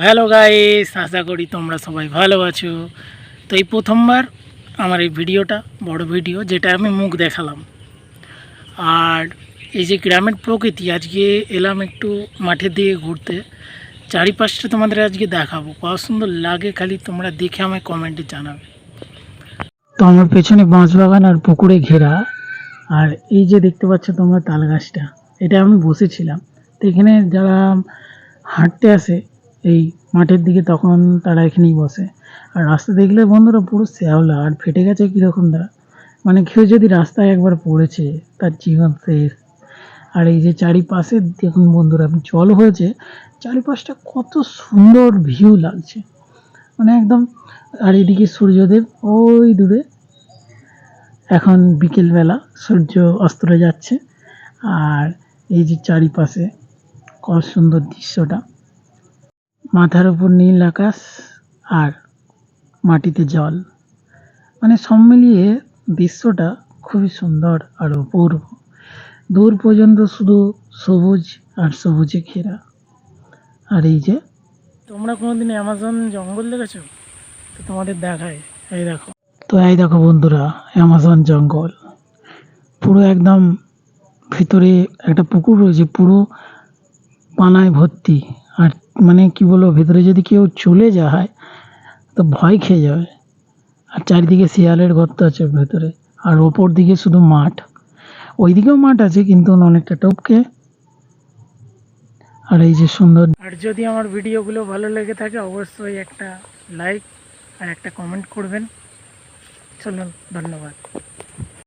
Hello guys, আশা করি তোমরা সবাই ভালো আছো। তো এই প্রথমবার আমার এই ভিডিওটা বড় ভিডিও, যেটা আমি মুখ দেখালাম। আর এই যে গ্রামের প্রকৃতি, আজকে এলাম একটু মাঠের দিকে ঘুরতে। চারিপাশটা তোমাদের আজকে দেখাবো, কত সুন্দর লাগে খালি তোমরা দেখে আমায় কমেন্টে জানাবে। তো আমার পেছনে বাঁশবাগান আর পুকুরে ঘেরা, আর এই যে দেখতে পাচ্ছ তোমরা তাল গাছটা, এটা আমি বসেছিলাম। তো এখানে যারা হাঁটতে আসে এই মাঠের দিকে, তখন তারা এখানেই বসে। আর রাস্তা দেখলে বন্ধুরা পুরো শ্যাওলা, আর ফেটে গেছে কীরকম দা, মানে কেউ যদি রাস্তায় একবার পড়েছে তার জীবন শেষ। আর এই যে চারিপাশে দেখুন বন্ধুরা, জল হয়েছে, চারিপাশটা কত সুন্দর ভিউ লাগছে, মানে একদম। আর এদিকে সূর্যদেব ওই দূরে, এখন বিকেলবেলা সূর্য অস্তরে যাচ্ছে। আর এই যে চারিপাশে কত সুন্দর দৃশ্যটা, মাথার উপর নীল আকাশ আর মাটিতে জল, মানে সব মিলিয়ে দৃশ্যটা খুবই সুন্দর আর অপূর্ব। দূর পর্যন্ত শুধু সবুজ আর সবুজে ঘেরা। আর এই যে তোমরা কোনোদিন অ্যামাজন জঙ্গল দেখেছো? তো তোমাদের দেখায়, এই দেখো। তো এই দেখো বন্ধুরা, অ্যামাজন জঙ্গল পুরো একদম ভিতরে একটা পুকুর রয়েছে, পুরো পানায় ভর্তি। আর মানে কি বলবো, ভেতরে যদি কেউ চলে যায় তো ভয় খেয়ে যাবে। আর চারিদিকে শিয়ালের গর্ত আছে ভেতরে, আর ওপর দিকে শুধু মাঠ। ওইদিকেও মাঠ আছে কিন্তু অনেকটা টপকে। আর এই যে সুন্দর। আর যদি আমার ভিডিওগুলো ভালো লেগে থাকে অবশ্যই একটা লাইক আর একটা কমেন্ট করবেন। চলুন, ধন্যবাদ।